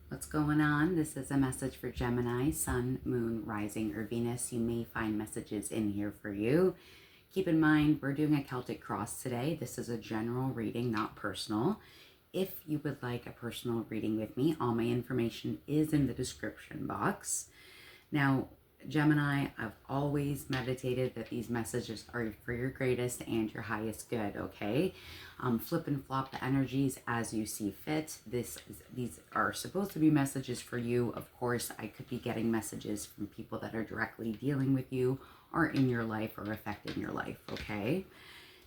What's going on? This is a message for Gemini, Sun, Moon, Rising, or Venus. You may find messages in here for you. Keep in mind, we're doing a Celtic Cross today. This is a general reading, not personal. If you would like a personal reading with me, all my information is in the description box. Now, Gemini, I've always meditated that these messages are for your greatest and your highest good, okay? Flip and flop the energies as you see fit. These are supposed to be messages for you. Of course, I could be getting messages from people that are directly dealing with you or in your life or affecting your life, okay?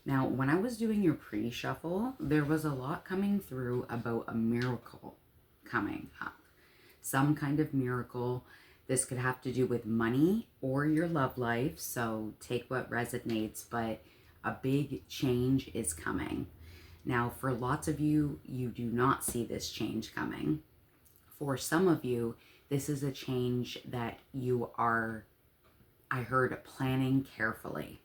Now, when I was doing your pre-shuffle, there was a lot coming through about a miracle coming up. Some kind of miracle. This could have to do with money or your love life, so take what resonates, but a big change is coming. Now, for lots of you, you do not see this change coming. For some of you, this is a change that you are, I heard, planning carefully.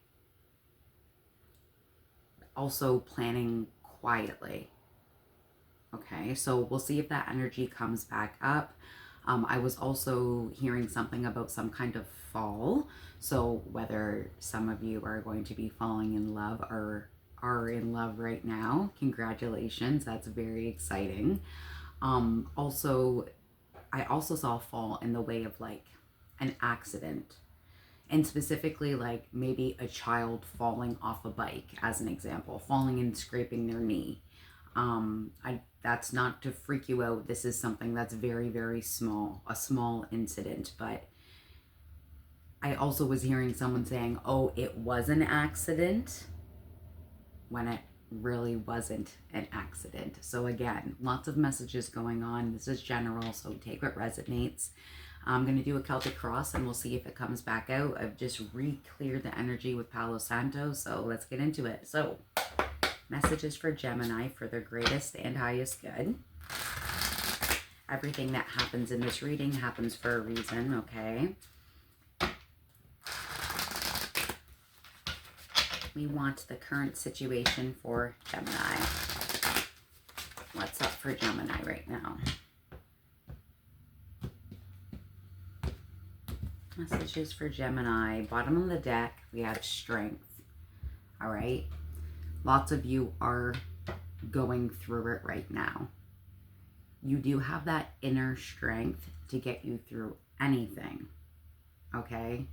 Also planning quietly. Okay, so we'll see if that energy comes back up. I was also hearing something about some kind of fall. So whether some of you are going to be falling in love or are in love right now, congratulations. That's very exciting. I also saw a fall in the way of like an accident. And specifically like maybe a child falling off a bike, as an example, falling and scraping their knee. That's not to freak you out. This is something that's very, very small, a small incident. But I also was hearing someone saying, oh, it was an accident, when it really wasn't an accident. So again, lots of messages going on. This is general, so take what resonates. I'm going to do a Celtic Cross and we'll see if it comes back out. I've just re-cleared the energy with Palo Santo, so let's get into it. So, messages for Gemini for their greatest and highest good. Everything that happens in this reading happens for a reason, okay? We want the current situation for Gemini. What's up for Gemini right now? Messages for Gemini. Bottom of the deck, we have strength. All right? Lots of you are going through it right now. You do have that inner strength to get you through anything. Okay?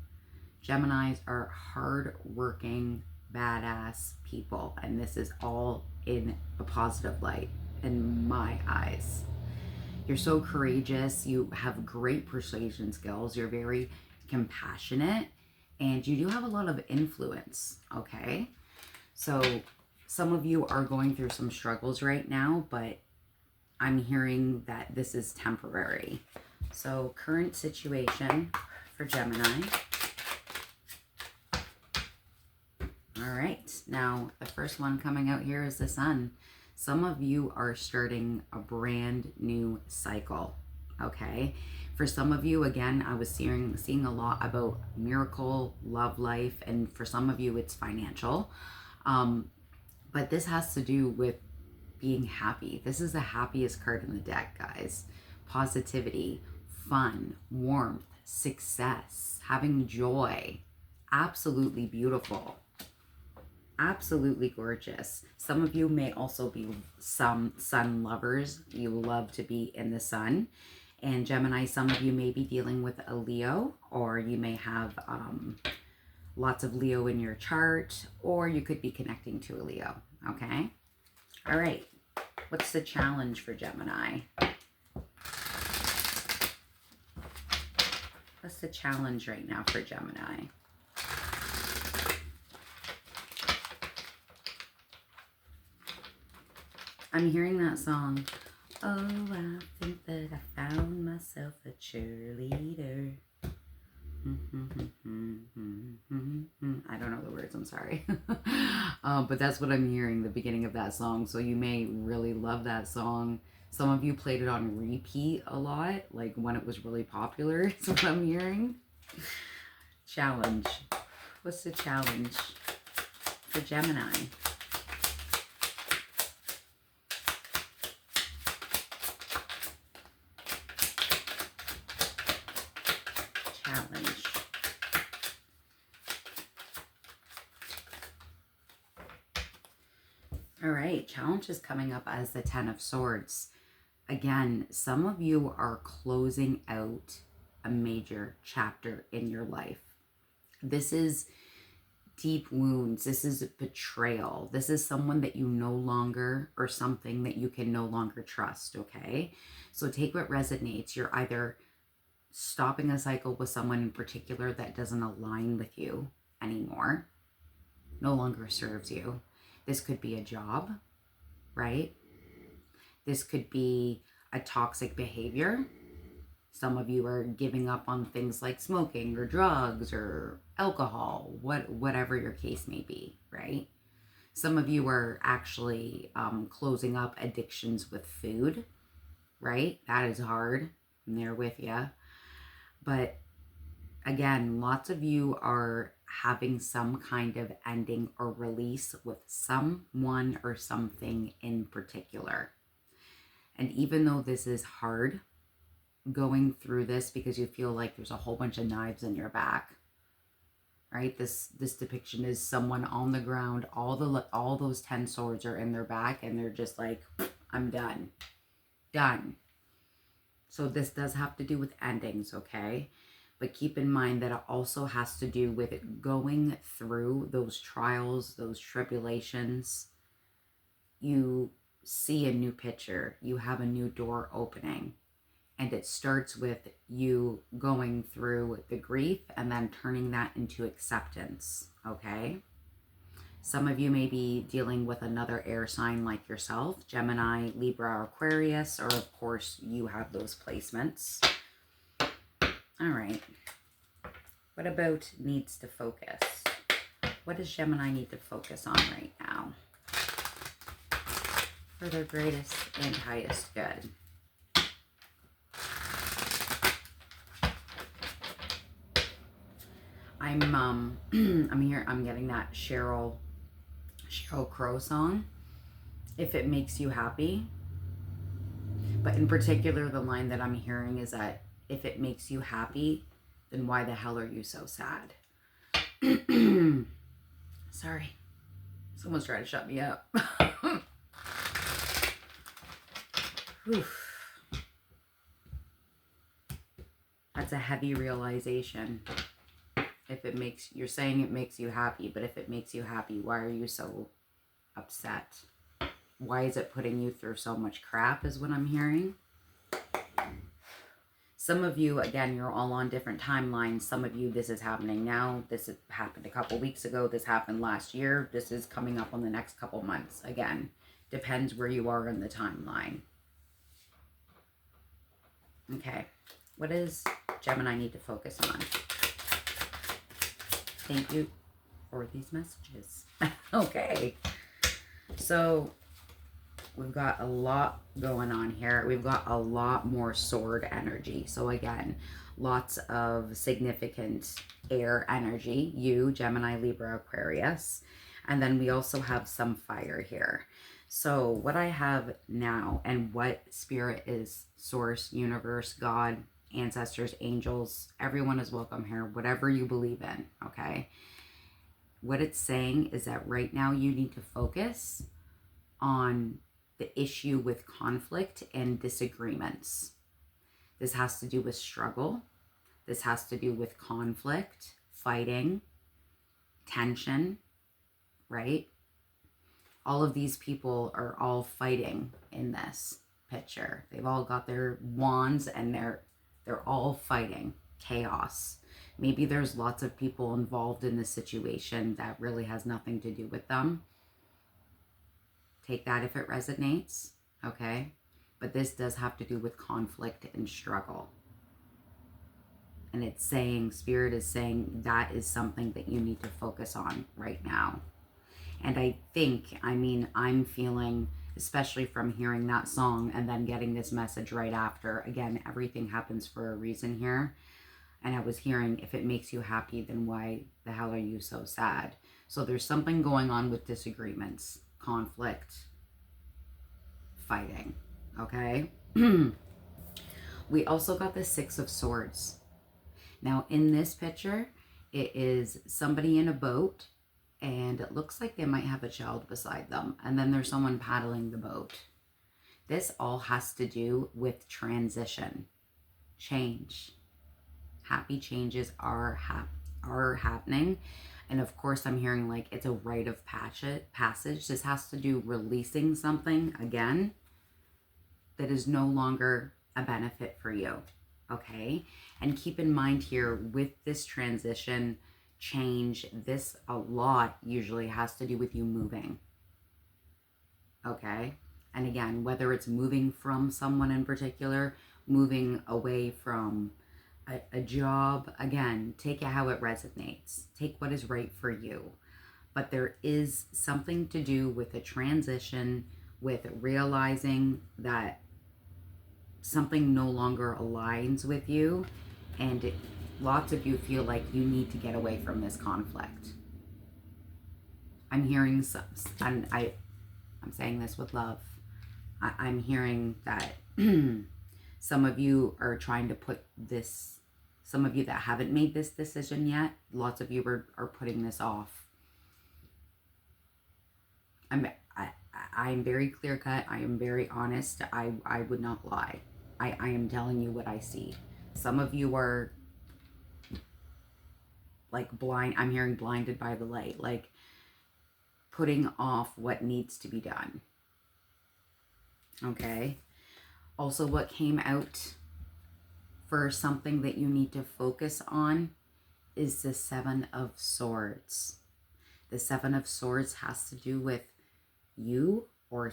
Geminis are hard-working, badass people, and this is all in a positive light in my eyes. You're so courageous. You have great persuasion skills. You're very compassionate, and you do have a lot of influence, okay? So some of you are going through some struggles right now, but I'm hearing that this is temporary. So current situation for Gemini. All right, now the first one coming out here is the Sun. Some of you are starting a brand new cycle, okay? For some of you, again, I was seeing a lot about miracle, love life, and for some of you, it's financial. But this has to do with being happy. This is the happiest card in the deck, guys. Positivity, fun, warmth, success, having joy. Absolutely beautiful. Absolutely gorgeous. Some of you may also be some sun lovers. You love to be in the sun. And Gemini, some of you may be dealing with a Leo, or you may have lots of Leo in your chart, or you could be connecting to a Leo, okay? All right, what's the challenge for Gemini? What's the challenge right now for Gemini? I'm hearing that song. Oh, I think that I found myself a cheerleader. I don't know the words, I'm sorry. But that's what I'm hearing, the beginning of that song. So you may really love that song. Some of you played it on repeat a lot, like when it was really popular, is what I'm hearing. Challenge. What's the challenge for Gemini? challenge. All right, challenge is coming up as the Ten of Swords. Again, some of you are closing out a major chapter in your life. This is deep wounds. This is betrayal. This is someone that you no longer, or something that you can no longer trust, okay? So take what resonates. You're either stopping a cycle with someone in particular that doesn't align with you anymore, no longer serves you. This could be a job, right? This could be a toxic behavior. Some of you are giving up on things like smoking or drugs or alcohol, whatever your case may be, right? Some of you are actually closing up addictions with food, right? That is hard. I'm there with you. But again, lots of you are having some kind of ending or release with someone or something in particular. And even though this is hard, going through this because you feel like there's a whole bunch of knives in your back, right? This depiction is someone on the ground, all those 10 swords are in their back, and they're just like, I'm done. So this does have to do with endings, okay? But keep in mind that it also has to do with going through those trials, those tribulations. You see a new picture, you have a new door opening. And it starts with you going through the grief and then turning that into acceptance, okay? Some of you may be dealing with another air sign like yourself, Gemini, Libra, or Aquarius, or of course you have those placements. All right. What about needs to focus? What does Gemini need to focus on right now for their greatest and highest good? I'm getting that Sheryl Crow song, If It Makes You Happy. But in particular, the line that I'm hearing is that if it makes you happy, then why the hell are you so sad? Sorry. Someone's trying to shut me up. That's a heavy realization. If it makes, you're saying it makes you happy, but if it makes you happy, why are you so upset? Why is it putting you through so much crap is what I'm hearing. Some of you, again, you're all on different timelines. Some of you, this is happening now. This happened a couple weeks ago. This happened last year. This is coming up on the next couple months. Again, depends where you are in the timeline. Okay, what does Gemini need to focus on? Thank you for these messages. Okay, so we've got a lot going on here. We've got a lot more sword energy. So again, lots of significant air energy. You, Gemini, Libra, Aquarius. And then we also have some fire here. So what I have now, and what spirit is, source, universe, God, ancestors, angels, everyone is welcome here, whatever you believe in, okay? What it's saying is that right now you need to focus on the issue with conflict and disagreements. This has to do with struggle. This has to do with conflict, fighting, tension, right? All of these people are all fighting in this picture. They've all got their wands and they're all fighting chaos. Maybe there's lots of people involved in this situation that really has nothing to do with them. Take that if it resonates, okay? But this does have to do with conflict and struggle. And it's saying, Spirit is saying that is something that you need to focus on right now. And I think, I'm feeling, especially from hearing that song and then getting this message right after, again, everything happens for a reason here. And I was hearing, if it makes you happy, then why the hell are you so sad? So there's something going on with disagreements, conflict, fighting, okay? We also got the Six of Swords. Now in this picture, it is somebody in a boat, and it looks like they might have a child beside them. And then there's someone paddling the boat. This all has to do with transition, change. Happy changes are happening. And of course, I'm hearing like it's a rite of passage. This has to do releasing something, again, that is no longer a benefit for you. Okay? And keep in mind here, with this transition, change, this a lot usually has to do with you moving. Okay? And again, whether it's moving from someone in particular, moving away from a job, again, take it how it resonates. Take what is right for you. But there is something to do with a transition, with realizing that something no longer aligns with you, and lots of you feel like you need to get away from this conflict. I'm hearing some, and I'm saying this with love. I'm hearing that some of you are trying to put this, some of you that haven't made this decision yet, lots of you are putting this off. I'm very clear cut. I am very honest. I would not lie. I am telling you what I see. Some of you are like blind. I'm hearing blinded by the light, like putting off what needs to be done. Okay. Also, what came out for something that you need to focus on is the Seven of Swords. The Seven of Swords has to do with you, or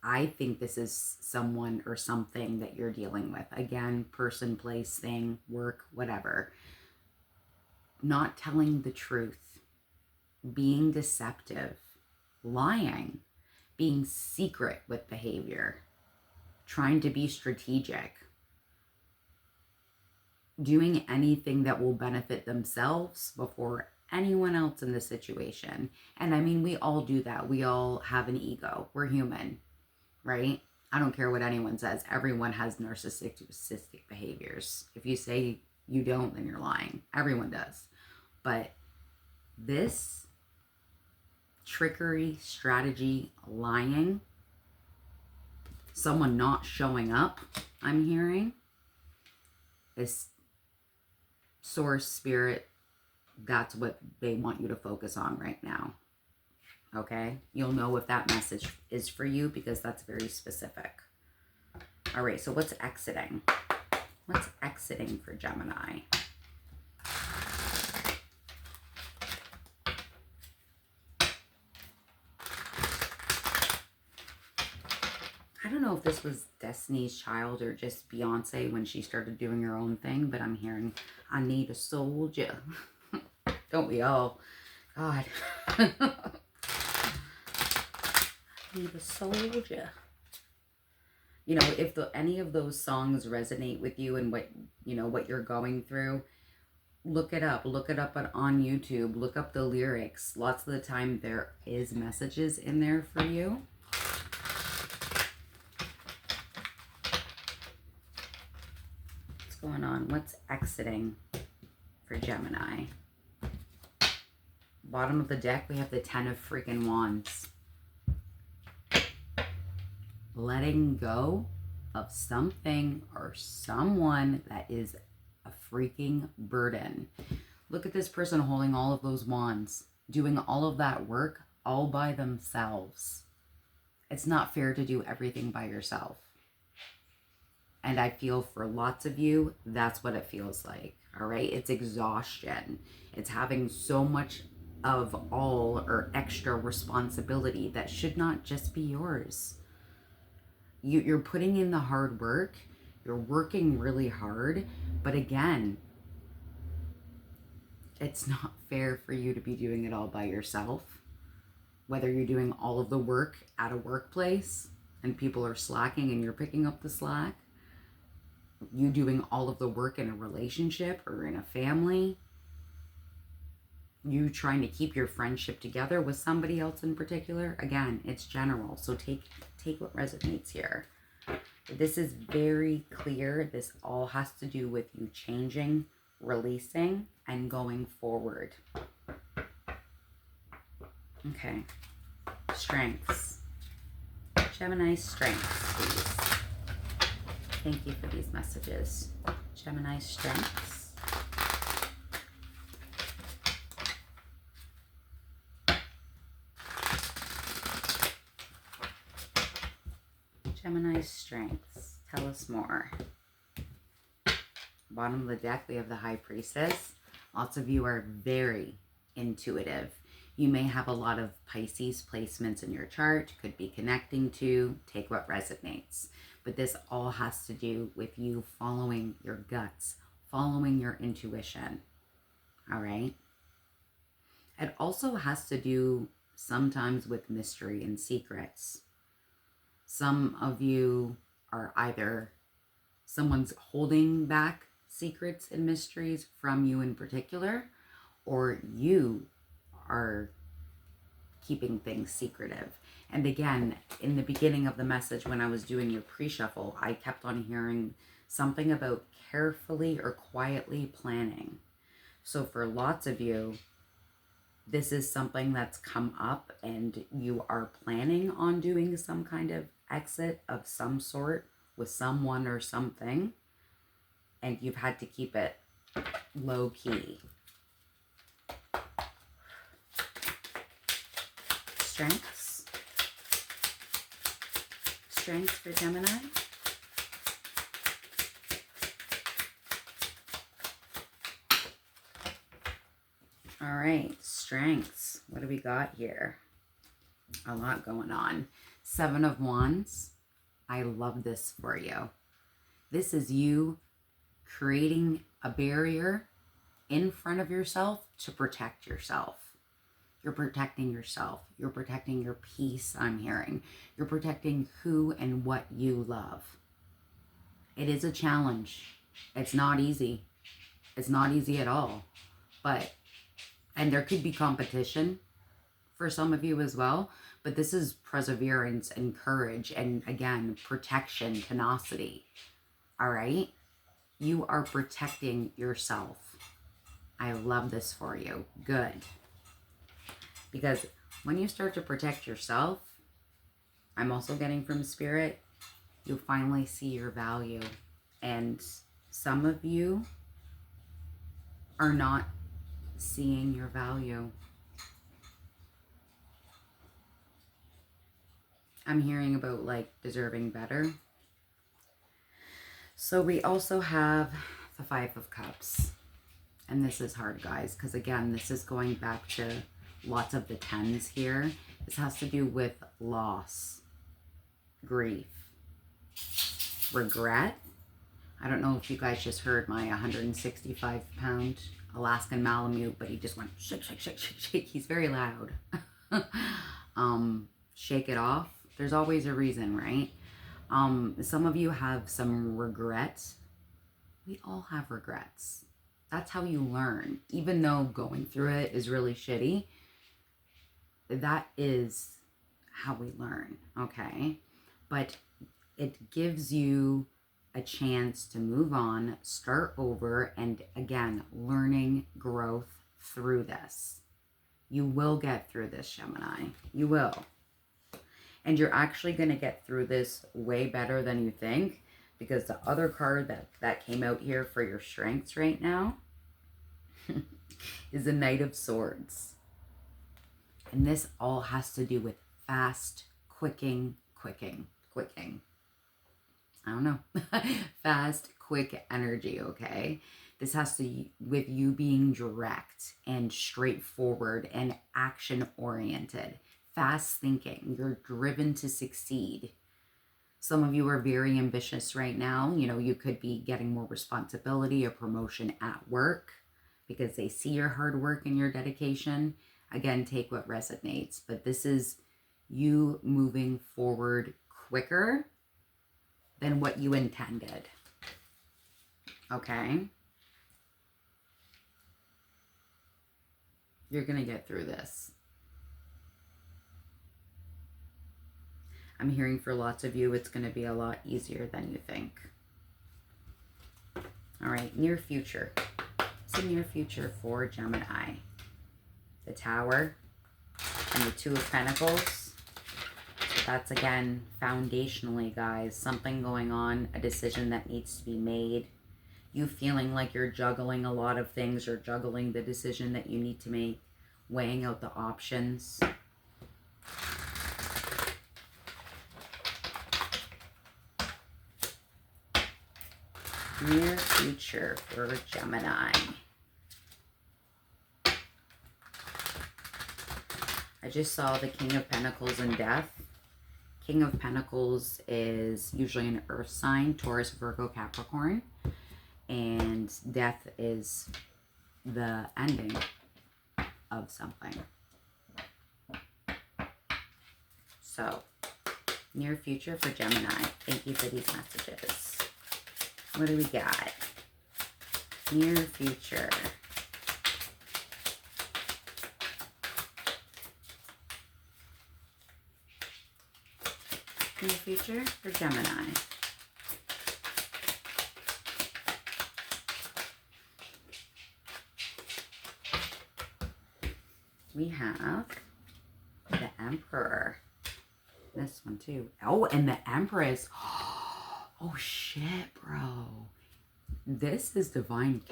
I think this is someone or something that you're dealing with. Again, person, place, thing, work, whatever. Not telling the truth, being deceptive, lying, being secret with behavior, trying to be strategic, doing anything that will benefit themselves before anyone else in the situation. And I mean, we all do that. We all have an ego. We're human, right? I don't care what anyone says. Everyone has narcissistic behaviors. If you say you don't, then you're lying. Everyone does. But this trickery, strategy, lying, someone not showing up, I'm hearing, this source, spirit, that's what they want you to focus on right now. Okay? You'll know if that message is for you because that's very specific. All right, so what's exiting? What's exiting for Gemini? I don't know if this was Destiny's Child or just Beyonce when she started doing her own thing, but I'm hearing, I need a soldier. Don't we all? God. I need a soldier. You know, if any of those songs resonate with you and what, you know, what you're going through, look it up. Look it up on YouTube. Look up the lyrics. Lots of the time there is messages in there for you. What's going on? What's exiting for Gemini? Bottom of the deck, we have the Ten of freaking Wands. Letting go of something or someone that is a freaking burden. Look at this person holding all of those wands, doing all of that work all by themselves. It's not fair to do everything by yourself. And I feel for lots of you, that's what it feels like. All right. It's exhaustion. It's having so much of all or extra responsibility that should not just be yours. You're putting in the hard work. You're working really hard. But again, it's not fair for you to be doing it all by yourself. Whether you're doing all of the work at a workplace and people are slacking and you're picking up the slack. You doing all of the work in a relationship or in a family. You trying to keep your friendship together with somebody else in particular. Again, it's general. So take what resonates here. This is very clear. This all has to do with you changing, releasing, and going forward. Okay. Strengths. Gemini strengths, please. Thank you for these messages. Gemini strengths. Gemini strengths. Tell us more. Bottom of the deck, we have the High Priestess. Lots of you are very intuitive. You may have a lot of Pisces placements in your chart. Could be connecting to. Take what resonates. But this all has to do with you following your guts, following your intuition. All right? It also has to do sometimes with mystery and secrets. Some of you are either someone's holding back secrets and mysteries from you in particular, or you are keeping things secretive. And again, in the beginning of the message when I was doing your pre-shuffle, I kept on hearing something about carefully or quietly planning. So for lots of you, this is something that's come up and you are planning on doing some kind of exit of some sort with someone or something, and you've had to keep it low key. Strengths. Strengths for Gemini. All right, strengths. What do we got here? A lot going on. 7 of Wands. I love this for you. This is you creating a barrier in front of yourself to protect yourself. You're protecting yourself. You're protecting your peace, I'm hearing. You're protecting who and what you love. It is a challenge. It's not easy. It's not easy at all. And there could be competition for some of you as well. But this is perseverance and courage and, again, protection, tenacity. All right? You are protecting yourself. I love this for you. Good. Because when you start to protect yourself, I'm also getting from Spirit, you finally see your value. And some of you are not seeing your value. I'm hearing about like deserving better. So we also have the 5 of Cups. And this is hard, guys, because again, this is going back to lots of the 10s here. This has to do with loss, grief, regret. I don't know if you guys just heard my 165-pound Alaskan Malamute, but he just went shake, shake, shake, shake, shake. He's very loud. Shake it off. There's always a reason, right? Some of you have some regrets. We all have regrets. That's how you learn. Even though going through it is really shitty, that is how we learn, okay? But it gives you a chance to move on, start over, and again, learning growth through this. You will get through this, Gemini. You will. And you're actually going to get through this way better than you think, because the other card that came out here for your strengths right now is the Knight of Swords. And this all has to do with fast, quicking. I don't know. Fast, quick energy, okay? This has to with you being direct and straightforward and action-oriented. Fast thinking. You're driven to succeed. Some of you are very ambitious right now. You know, you could be getting more responsibility, a promotion at work, because they see your hard work and your dedication. Again, take what resonates. But this is you moving forward quicker than what you intended. Okay? You're going to get through this. I'm hearing for lots of you, it's going to be a lot easier than you think. All right, near future. the near future for Gemini? The Tower and the Two of Pentacles. That's, again, foundationally, guys, something going on, a decision that needs to be made. You feeling like you're juggling a lot of things, or juggling the decision that you need to make, weighing out the options. Near future for Gemini. I just saw the King of Pentacles and Death. King of Pentacles is usually an earth sign, Taurus, Virgo, Capricorn. And Death is the ending of something. So, near future for Gemini. Thank you for these messages. What do we got? Near future. Near future for Gemini. We have the Emperor. This one too. Oh, and the Empress. Oh shit, bro. This is divine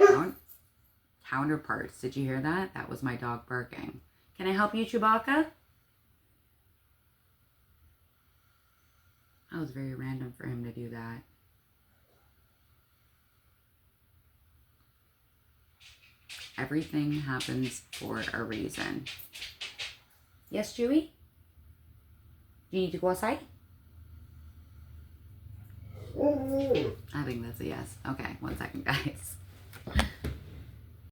counterparts. Did you hear that? That was my dog barking. Can I help you, Chewbacca? That was very random for him to do that. Everything happens for a reason. Yes, Chewie? Do you need to go outside? I think that's a yes. Okay, one second, guys.